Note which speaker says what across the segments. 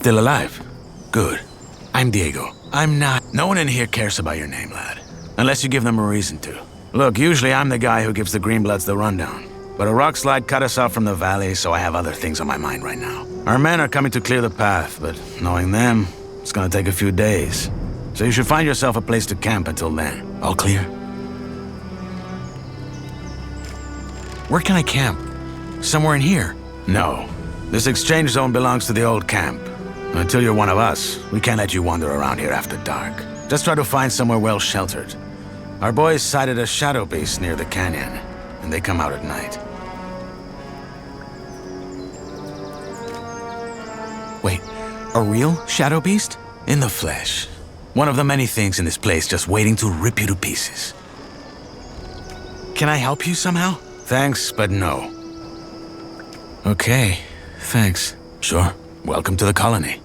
Speaker 1: Still alive? Good. I'm Diego. I'm not... No one in here cares about your name, lad. Unless you give them a reason to. Look, usually I'm the guy who gives the Greenbloods the rundown. But a rockslide cut us off from the valley, so I have other things on my mind right now. Our men are coming to clear the path, but knowing them, it's gonna take a few days. So you should find yourself a place to camp until then. All clear? Where can I camp? Somewhere in here? No. This exchange zone belongs to the old camp. Until you're one of us, we can't let you wander around here after dark. Just try to find somewhere well sheltered. Our boys sighted a shadow beast near the canyon, and they come out at night. Wait, a real shadow beast? In the flesh. One of the many things in this place just waiting to rip you to pieces. Can I help you somehow? Thanks, but no. Okay, thanks. Sure. Welcome to the colony.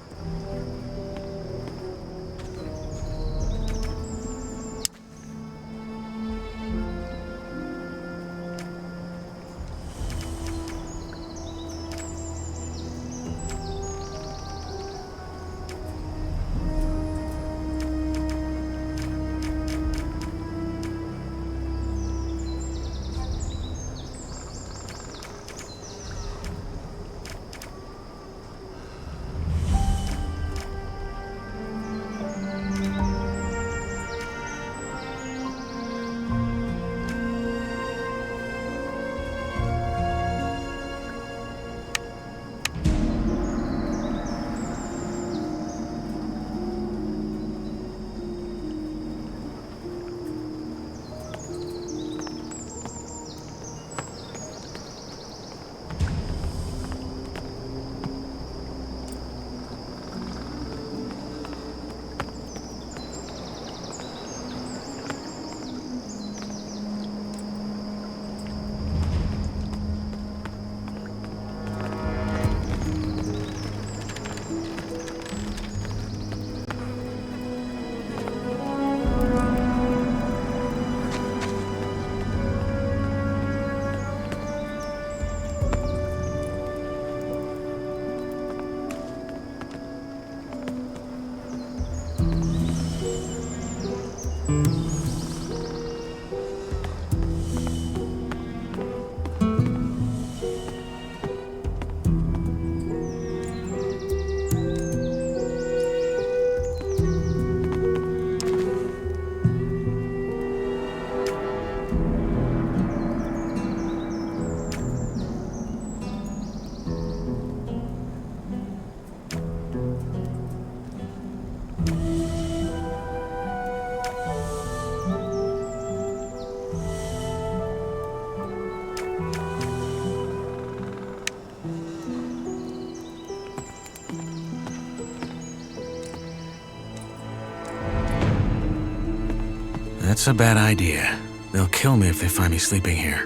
Speaker 1: That's a bad idea. They'll kill me if they find me sleeping here.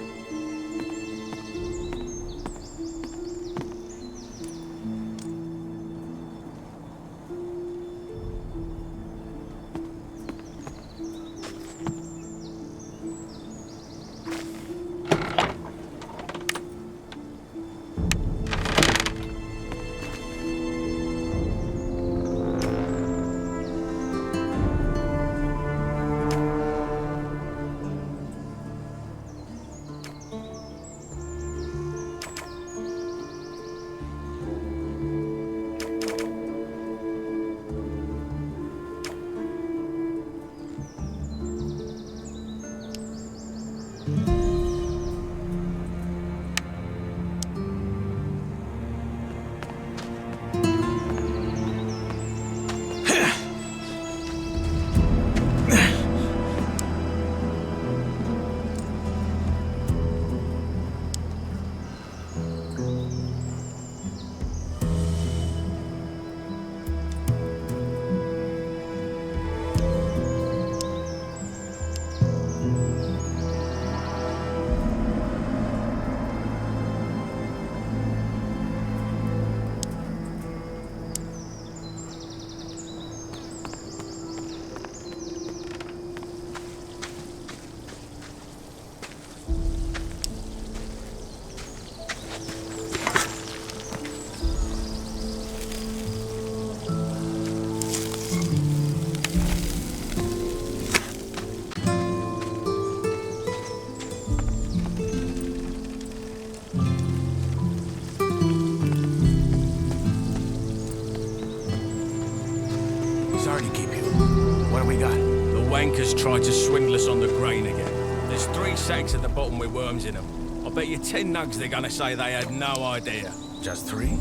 Speaker 2: wankers tried to swindle us on the grain again. There's 3 sacks at the bottom with worms in them. I bet you 10 nugs they're gonna say they had no idea.
Speaker 1: Just 3?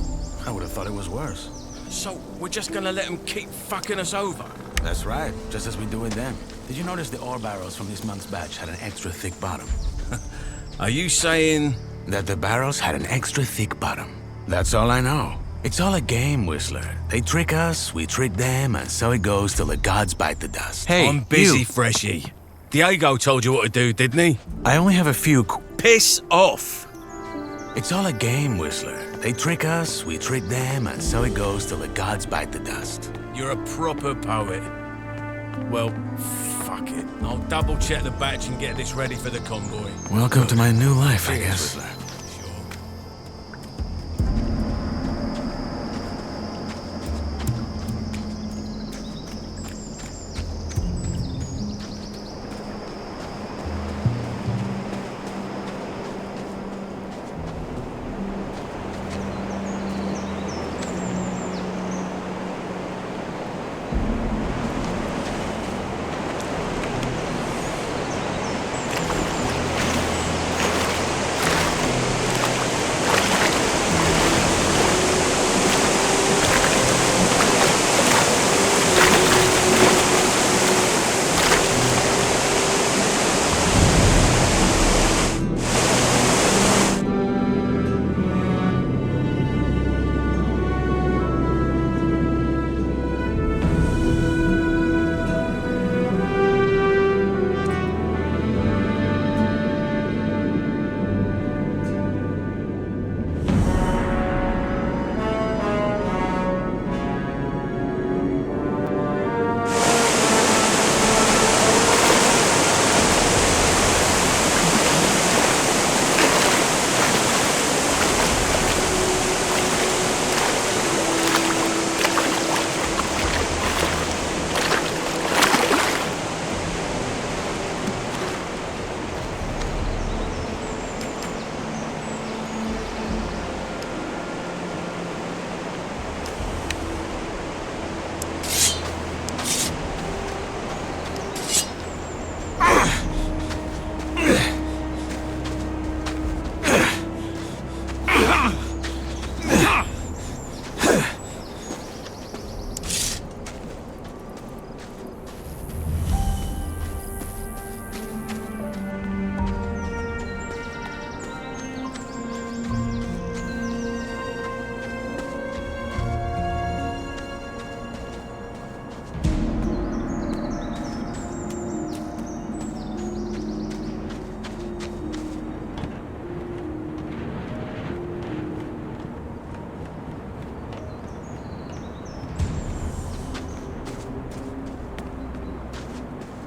Speaker 1: I would have thought it was worse.
Speaker 2: So, we're just gonna let them keep fucking us over?
Speaker 1: That's right, just as we do with them. Did you notice the ore barrels from this month's batch had an extra thick bottom?
Speaker 2: Are you saying...
Speaker 1: That the barrels had an extra thick bottom. That's all I know. It's all a game, Whistler. They trick us, we trick them, and so it goes till the gods bite the dust.
Speaker 2: Hey, I'm busy, Freshie. Diego told you what to do, didn't he?
Speaker 1: I only have a few
Speaker 2: Piss off!
Speaker 1: It's all a game, Whistler. They trick us, we trick them, and so it goes till the gods bite the dust.
Speaker 2: You're a proper poet. Well, fuck it. I'll double-check the batch and get this ready for the convoy.
Speaker 1: Welcome to my new life, I guess.
Speaker 2: Sure.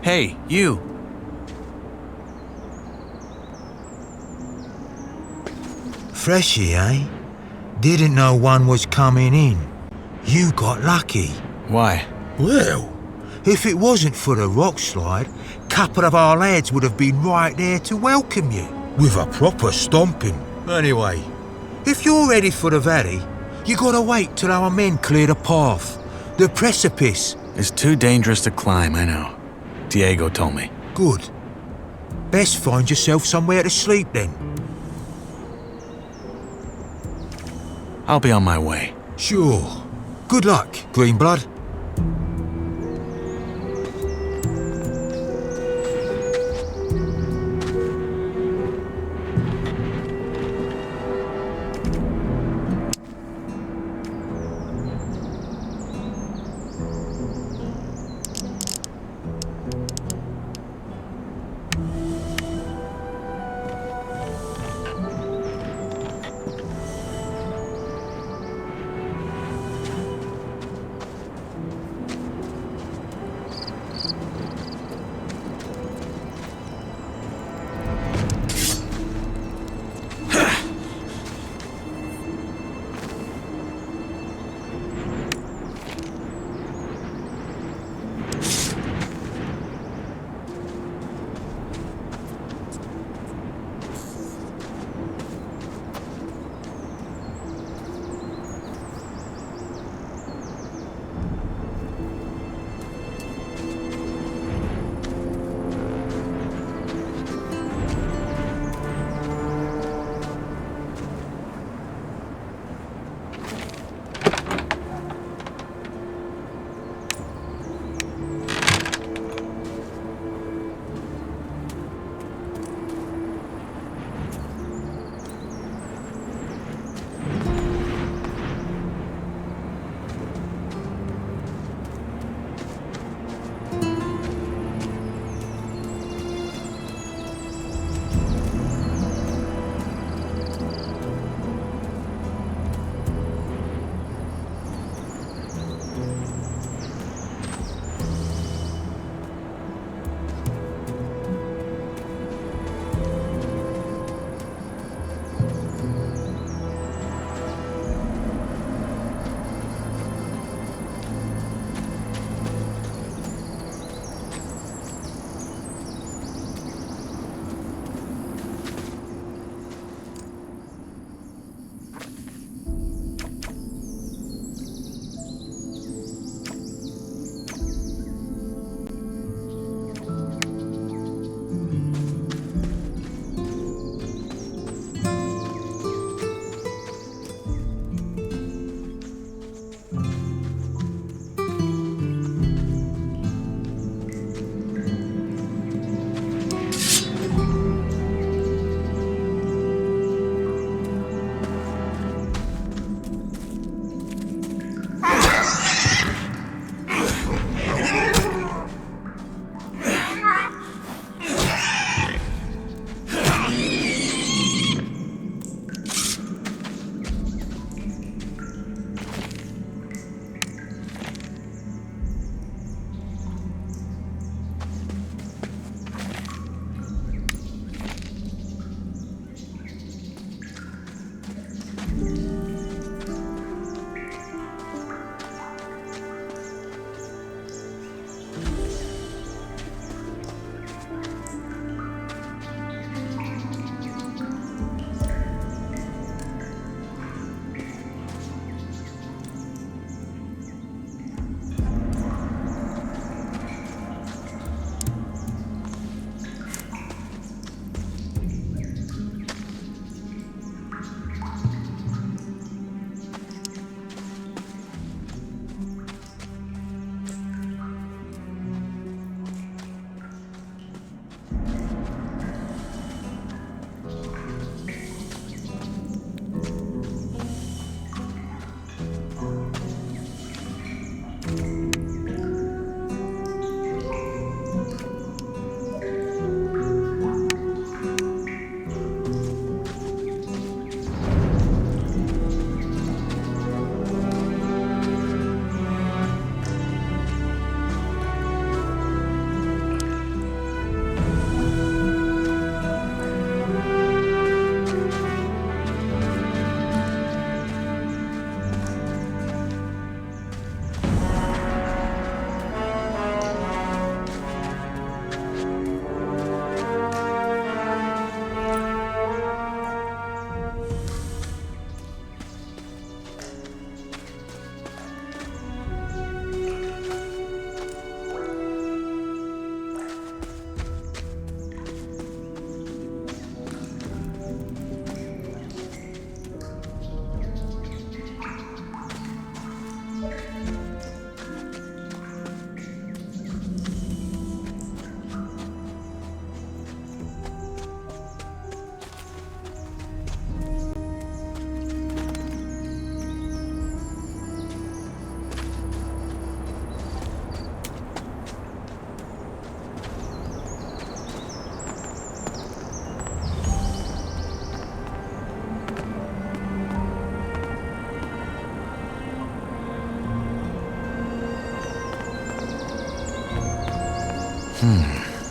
Speaker 1: Hey, you!
Speaker 3: Freshie, eh? Didn't know one was coming in. You got lucky.
Speaker 1: Why?
Speaker 3: Well, if it wasn't for the rock slide, couple of our lads would have been right there to welcome you, with a proper stomping. Anyway, if you're ready for the valley, you gotta wait till our men clear the path. The precipice.
Speaker 1: It's too dangerous to climb, I know. Diego told me.
Speaker 3: Good. Best find yourself somewhere to sleep then.
Speaker 1: I'll be on my way.
Speaker 3: Sure. Good luck, Greenblood.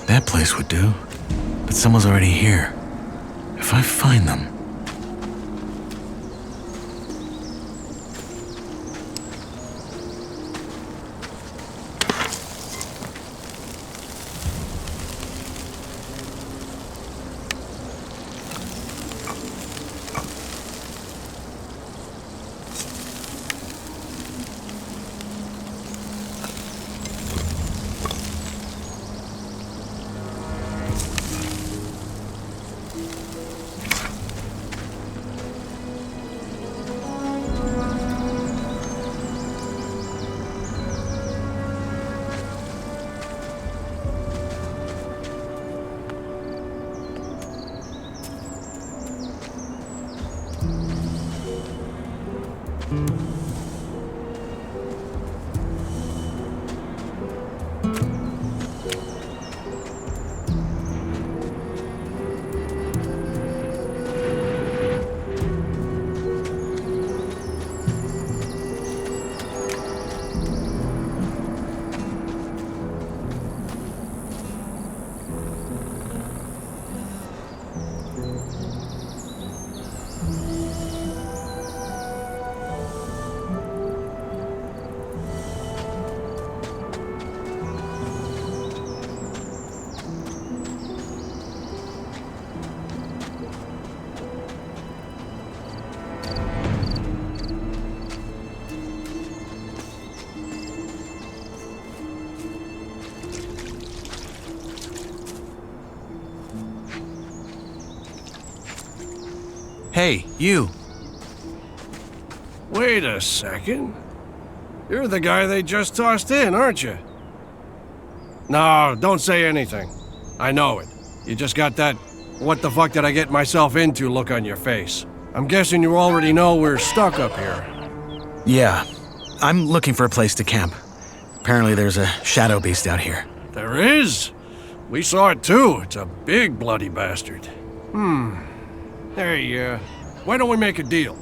Speaker 1: That place would do. But someone's already here. If I find them... Hey, you.
Speaker 4: Wait a second. You're the guy they just tossed in, aren't you? No, don't say anything. I know it. You just got that what the fuck did I get myself into look on your face. I'm guessing you already know we're stuck up here.
Speaker 1: Yeah. I'm looking for a place to camp. Apparently there's a shadow beast out here.
Speaker 4: There is? We saw it too. It's a big bloody bastard. Hey, why don't we make a deal?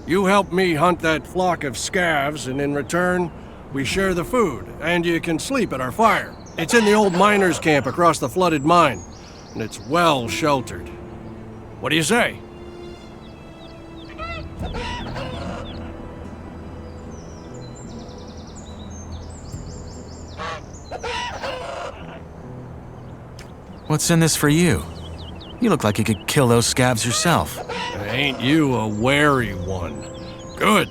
Speaker 4: You help me hunt that flock of scavs, and in return, we share the food, and you can sleep at our fire. It's in the old miners' camp across the flooded mine, and it's well sheltered. What do you say?
Speaker 1: What's in this for you? You look like you could kill those scabs yourself.
Speaker 4: Ain't you a wary one? Good.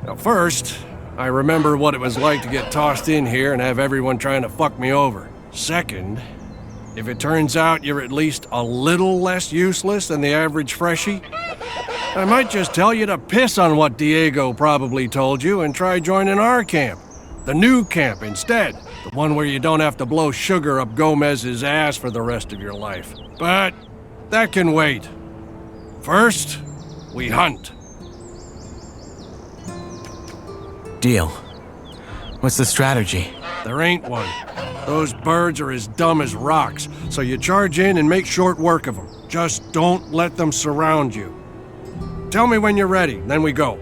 Speaker 4: Now first, I remember what it was like to get tossed in here and have everyone trying to fuck me over. Second, if it turns out you're at least a little less useless than the average freshie, I might just tell you to piss on what Diego probably told you and try joining our camp. The new camp instead. The one where you don't have to blow sugar up Gomez's ass for the rest of your life. But that can wait. First, we hunt.
Speaker 1: Deal. What's the strategy?
Speaker 4: There ain't one. Those birds are as dumb as rocks, so you charge in and make short work of them. Just don't let them surround you. Tell me when you're ready, then we go.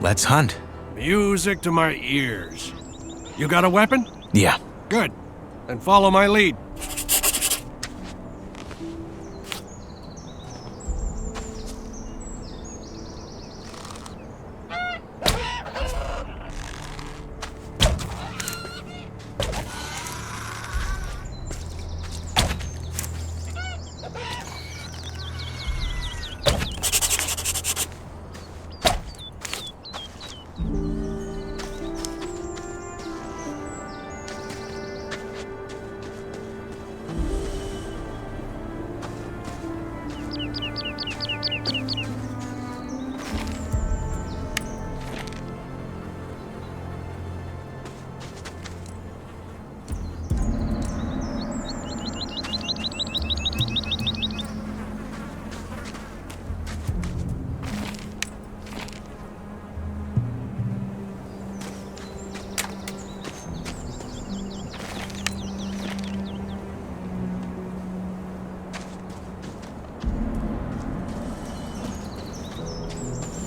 Speaker 1: Let's hunt.
Speaker 4: Music to my ears. You got a weapon?
Speaker 1: Yeah.
Speaker 4: Good. Then follow my lead.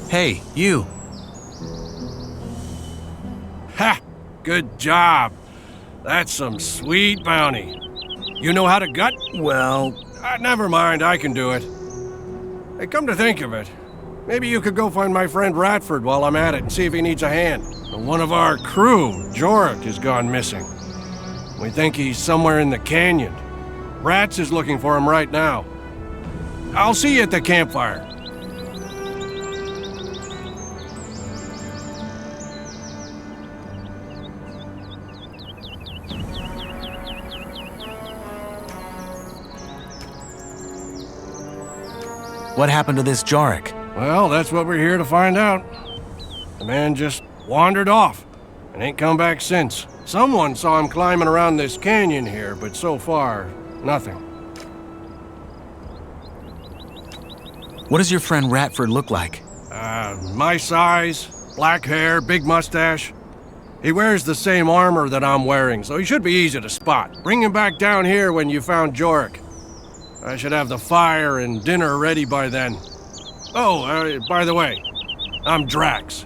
Speaker 1: Hey, you.
Speaker 4: Ha! Good job. That's some sweet bounty. You know how to gut?
Speaker 1: Well,
Speaker 4: Never mind, I can do it. Hey, come to think of it, maybe you could go find my friend Ratford while I'm at it and see if he needs a hand. One of our crew, Jorik, has gone missing. We think he's somewhere in the canyon. Rats is looking for him right now. I'll see you at the campfire.
Speaker 1: what happened to this Jorik?
Speaker 4: Well, that's what we're here to find out. The man just wandered off and ain't come back since. Someone saw him climbing around this canyon here, but so far, nothing.
Speaker 1: What does your friend Ratford look like?
Speaker 4: My size, black hair, big mustache. He wears the same armor that I'm wearing, so he should be easy to spot. Bring him back down here when you found Jorik. I should have the fire and dinner ready by then. Oh, by the way, I'm Drax.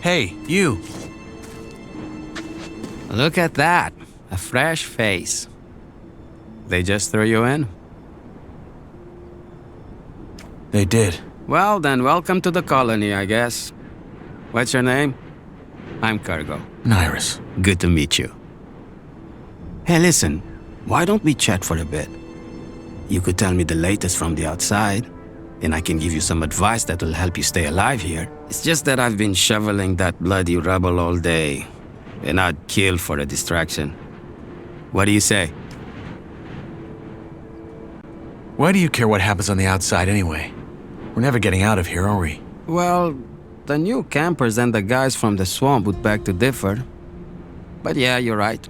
Speaker 1: Hey, you.
Speaker 5: Look at that. A fresh face. They just threw you in?
Speaker 1: They did.
Speaker 5: Well, then welcome to the colony, I guess. What's your name? I'm Cargo.
Speaker 1: Nyras.
Speaker 5: Good to meet you. Hey, listen. Why don't we chat for a bit? You could tell me the latest from the outside, and I can give you some advice that will help you stay alive here. It's just that I've been shoveling that bloody rubble all day, and I'd kill for a distraction. What do you say?
Speaker 1: Why do you care what happens on the outside anyway? We're never getting out of here, are we?
Speaker 5: Well, the new campers and the guys from the swamp would beg to differ. But yeah, you're right.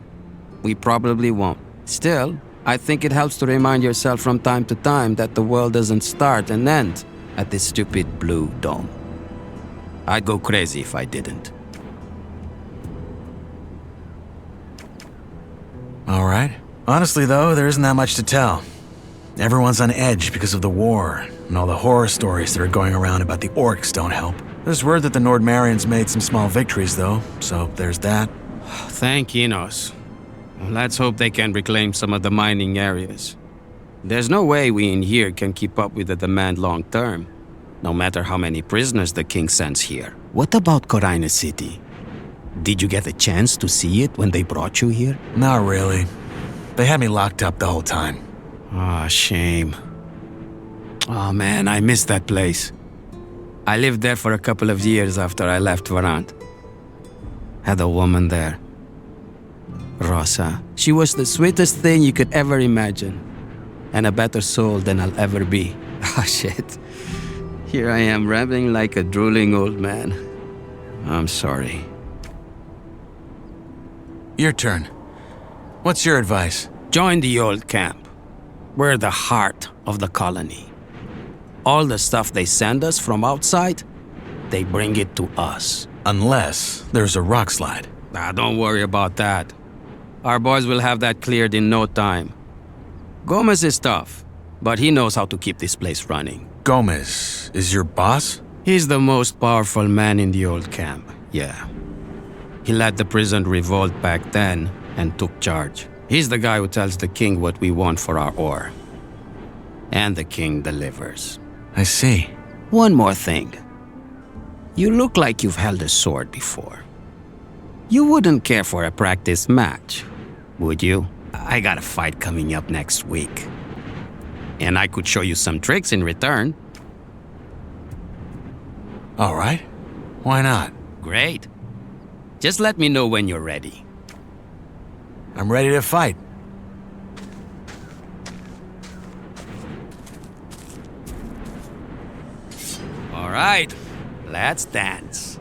Speaker 5: We probably won't. Still, I think it helps to remind yourself from time to time that the world doesn't start and end at this stupid blue dome. I'd go crazy if I didn't.
Speaker 1: All right. Honestly, though, there isn't that much to tell. Everyone's on edge because of the war, and all the horror stories that are going around about the orcs don't help. There's word that the Nordmarians made some small victories, though, so there's that.
Speaker 5: Thank Enos. Let's hope they can reclaim some of the mining areas. There's no way we in here can keep up with the demand long term, no matter how many prisoners the king sends here. What about Corina City? Did you get a chance to see it when they brought you here?
Speaker 1: Not really. They had me locked up the whole time.
Speaker 5: Ah, shame. Oh man, I miss that place. I lived there for a couple of years after I left Varant. had a woman there. Rosa. She was the sweetest thing you could ever imagine. And a better soul than I'll ever be. Ah, shit. Here I am rambling like a drooling old man. I'm sorry.
Speaker 1: Your turn. What's your advice?
Speaker 5: Join the old camp. We're the heart of the colony. All the stuff they send us from outside, they bring it to us.
Speaker 1: Unless there's a rock slide.
Speaker 5: Don't worry about that. Our boys will have that cleared in no time. Gomez is tough, but he knows how to keep this place running.
Speaker 1: Gomez is your boss?
Speaker 5: He's the most powerful man in the old camp, yeah. He led the prison revolt back then and took charge. He's the guy who tells the king what we want for our ore. And the king delivers.
Speaker 1: I see.
Speaker 5: One more thing. You look like you've held a sword before. You wouldn't care for a practice match, would you? I got a fight coming up next week. And I could show you some tricks in return.
Speaker 1: All right. Why not?
Speaker 5: Great. Just let me know when you're ready.
Speaker 1: I'm ready to fight.
Speaker 5: All right, let's dance.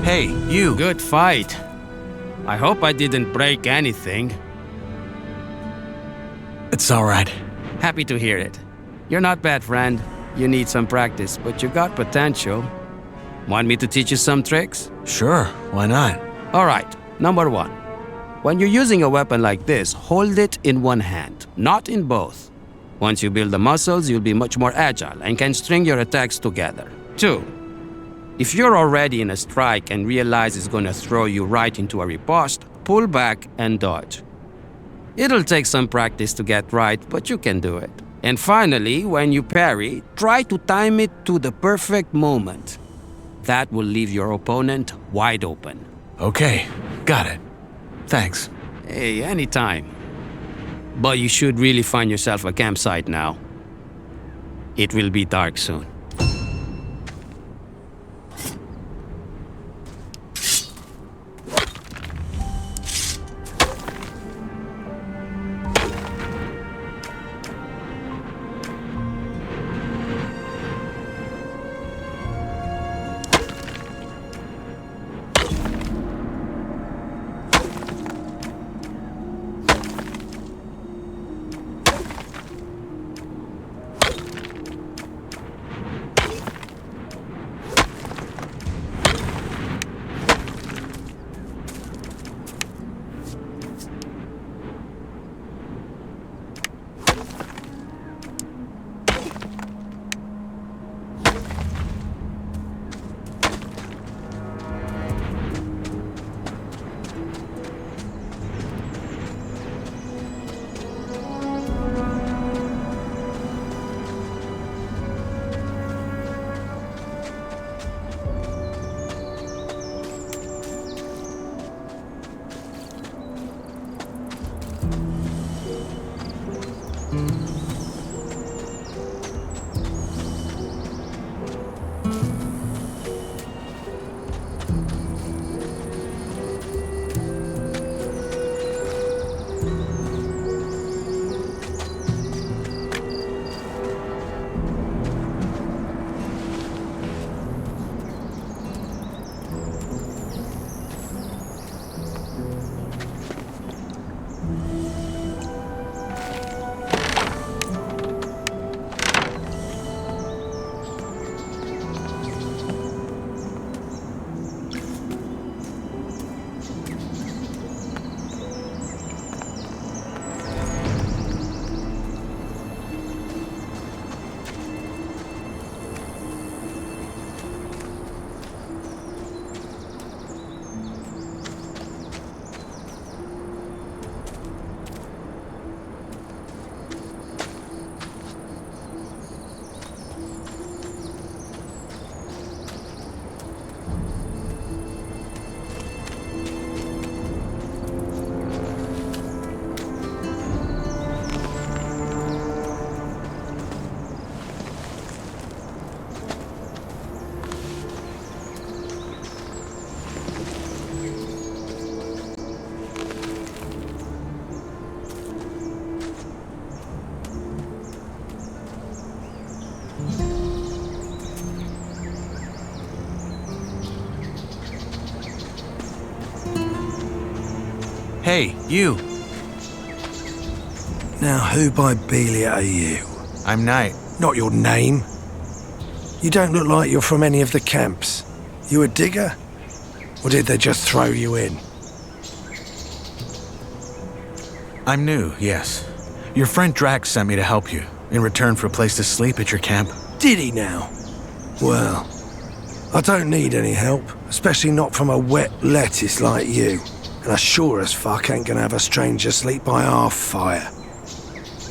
Speaker 1: Hey, you.
Speaker 5: Good fight. I hope I didn't break anything.
Speaker 1: It's all right.
Speaker 5: Happy to hear it. You're not bad, friend. You need some practice, but you got potential. Want me to teach you some tricks?
Speaker 1: Sure, why not?
Speaker 5: All right, number 1. When you're using a weapon like this, hold it in one hand, not in both. Once you build the muscles, you'll be much more agile and can string your attacks together. 2. If you're already in a strike and realize it's gonna throw you right into a riposte, pull back and dodge. It'll take some practice to get right, but you can do it. And finally, when you parry, try to time it to the perfect moment. That will leave your opponent wide open.
Speaker 1: Okay, got it. Thanks.
Speaker 5: Hey, anytime. But you should really find yourself a campsite now. It will be dark soon.
Speaker 1: Hey, you.
Speaker 6: Now, who by Belia are you?
Speaker 1: I'm Knight.
Speaker 6: Not your name. You don't look like you're from any of the camps. You a digger? Or did they just throw you in?
Speaker 1: I'm new, yes. Your friend Drax sent me to help you, in return for a place to sleep at your camp.
Speaker 6: Did he now? Well, I don't need any help, especially not from a wet lettuce like you. And I sure as fuck ain't gonna have a stranger sleep by our fire.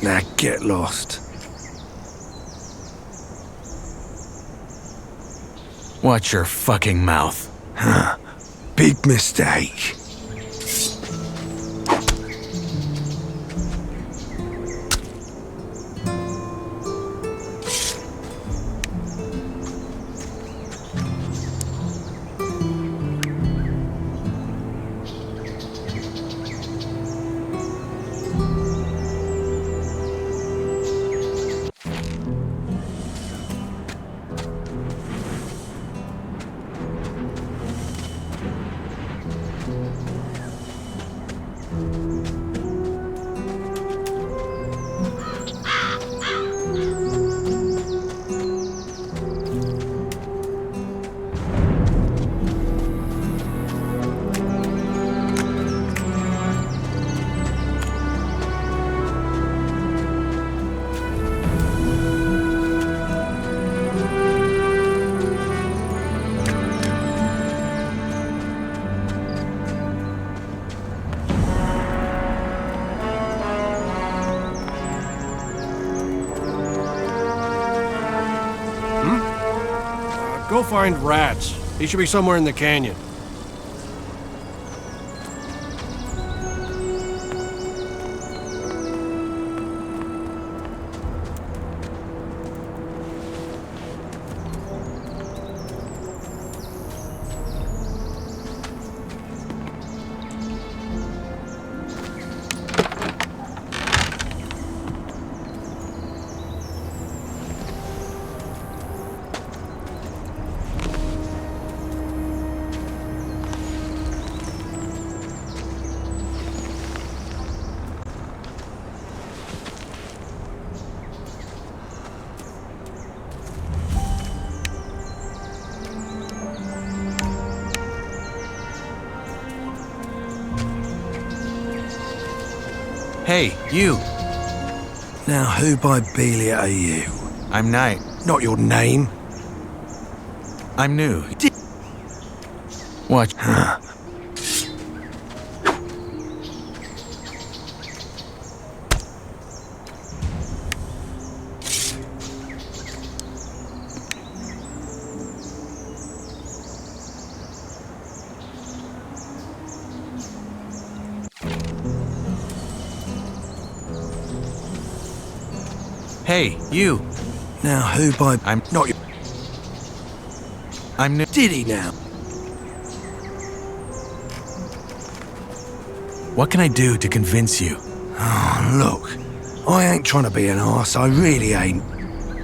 Speaker 6: Now get lost.
Speaker 1: Watch your fucking mouth.
Speaker 6: Huh. Big mistake.
Speaker 4: Go find Rats. He should be somewhere in the canyon.
Speaker 1: Hey, you.
Speaker 6: Now, who by Belia are you?
Speaker 1: I'm Knight.
Speaker 6: Not your name.
Speaker 1: I'm new. Watch.
Speaker 6: Huh.
Speaker 1: Hey, you.
Speaker 6: Now, who by...
Speaker 1: I'm
Speaker 6: not your...
Speaker 1: I'm new.
Speaker 6: Did he now?
Speaker 1: What can I do to convince you?
Speaker 6: Oh, look. I ain't trying to be an arse, I really ain't.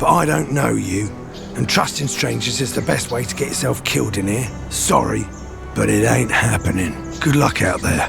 Speaker 6: But I don't know you. And trusting strangers is the best way to get yourself killed in here. Sorry, but it ain't happening. Good luck out there.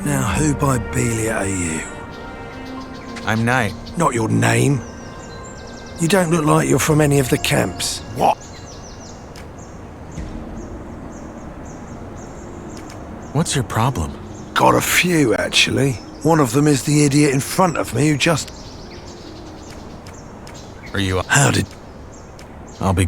Speaker 6: Now, who by Belia are you?
Speaker 1: I'm Knight.
Speaker 6: Not your name. You don't look like you're from any of the camps.
Speaker 1: What? What's your problem?
Speaker 6: Got a few, actually. One of them is the idiot in front of me who just...
Speaker 1: Are you...
Speaker 6: How did...
Speaker 1: I'll be...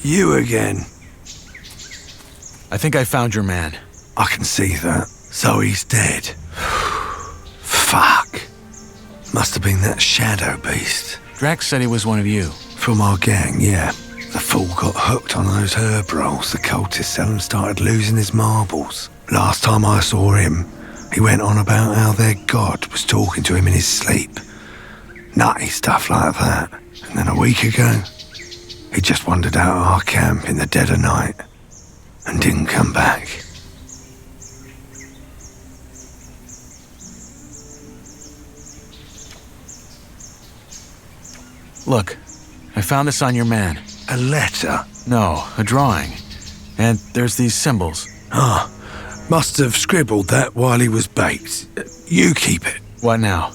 Speaker 6: You again.
Speaker 1: I think I found your man.
Speaker 6: I can see that. So he's dead. Fuck. Must have been that shadow beast.
Speaker 1: Drax said he was one of you.
Speaker 6: From our gang, yeah. The fool got hooked on those herb rolls the cultists sell and started losing his marbles. Last time I saw him, he went on about how their god was talking to him in his sleep. Nutty stuff like that. And then a week ago, he just wandered out of our camp in the dead of night and didn't come back.
Speaker 1: Look, I found this on your man.
Speaker 6: A letter?
Speaker 1: No, a drawing. And there's these symbols.
Speaker 6: Ah, must have scribbled that while he was baked. You keep it.
Speaker 1: What now?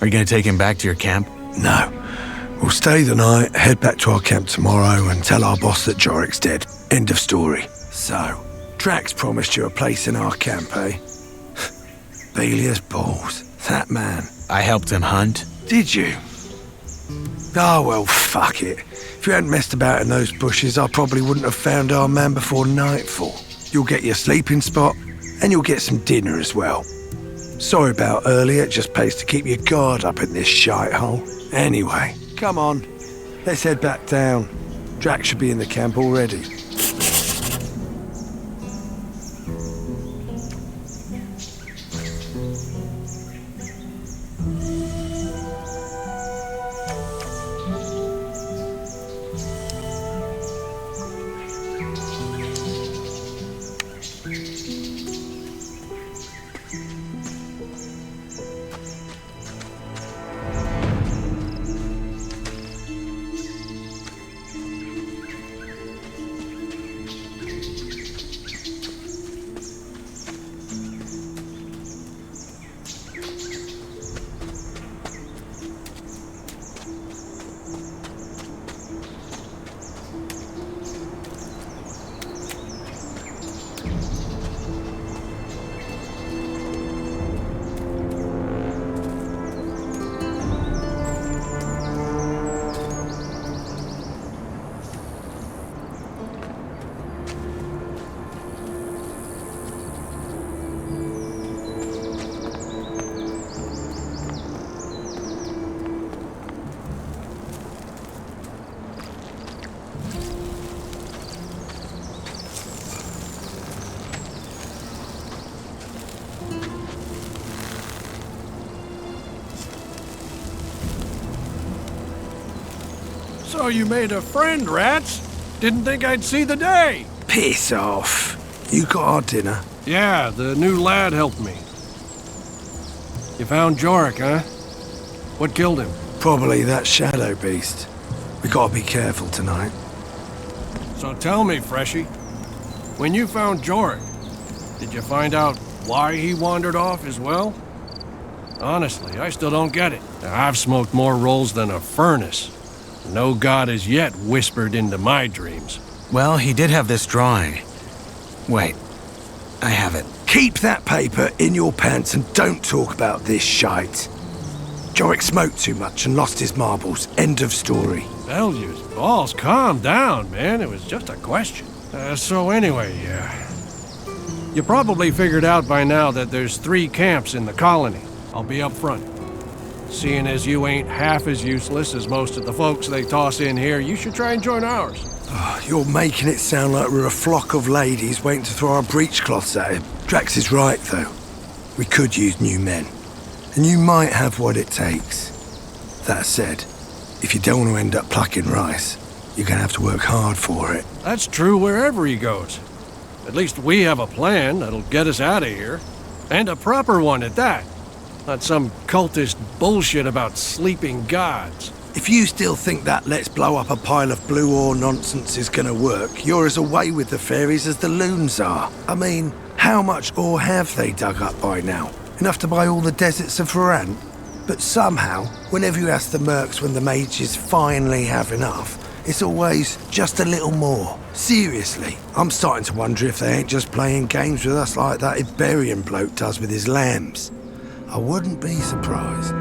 Speaker 1: Are you gonna take him back to your camp?
Speaker 6: No. We'll stay the night, head back to our camp tomorrow and tell our boss that Jorik's dead. End of story. So, Drax promised you a place in our camp, eh? Belia's balls. That man.
Speaker 1: I helped him hunt.
Speaker 6: Did you? Oh, well, fuck it. If you hadn't messed about in those bushes, I probably wouldn't have found our man before nightfall. You'll get your sleeping spot, and you'll get some dinner as well. Sorry about earlier, it just pays to keep your guard up in this shithole. Anyway, come on. Let's head back down. Drax should be in the camp already.
Speaker 4: So you made a friend, Rats? Didn't think I'd see the day.
Speaker 6: Piss off. You got our dinner?
Speaker 4: Yeah, the new lad helped me. You found Jorik, huh? What killed him?
Speaker 6: Probably that shadow beast. We gotta be careful tonight.
Speaker 4: So tell me, Freshie, when you found Jorik, did you find out why he wandered off as well? Honestly, I still don't get it. I've smoked more rolls than a furnace. No god has yet whispered into my dreams.
Speaker 1: Well, he did have this drawing. Wait, I have it.
Speaker 6: Keep that paper in your pants and don't talk about this shite. Jorik smoked too much and lost his marbles. End of story.
Speaker 4: Belgius, balls, calm down, man. It was just a question. So anyway, you probably figured out by now that there's 3 camps in the colony. I'll be up front. Seeing as you ain't half as useless as most of the folks they toss in here, you should try and join ours.
Speaker 6: Oh, you're making it sound like we're a flock of ladies waiting to throw our breechcloths at him. Drax is right, though. We could use new men. And you might have what it takes. That said, if you don't want to end up plucking rice, you're gonna have to work hard for it.
Speaker 4: That's true wherever he goes. At least we have a plan that'll get us out of here. And a proper one at that. Not some cultist bullshit about sleeping gods.
Speaker 6: If you still think that let's blow up a pile of blue ore nonsense is gonna work, you're as away with the fairies as the loons are. I mean, how much ore have they dug up by now? Enough to buy all the deserts of Varan? But somehow, whenever you ask the mercs when the mages finally have enough, it's always just a little more. Seriously, I'm starting to wonder if they ain't just playing games with us like that Iberian bloke does with his lambs. I wouldn't be surprised.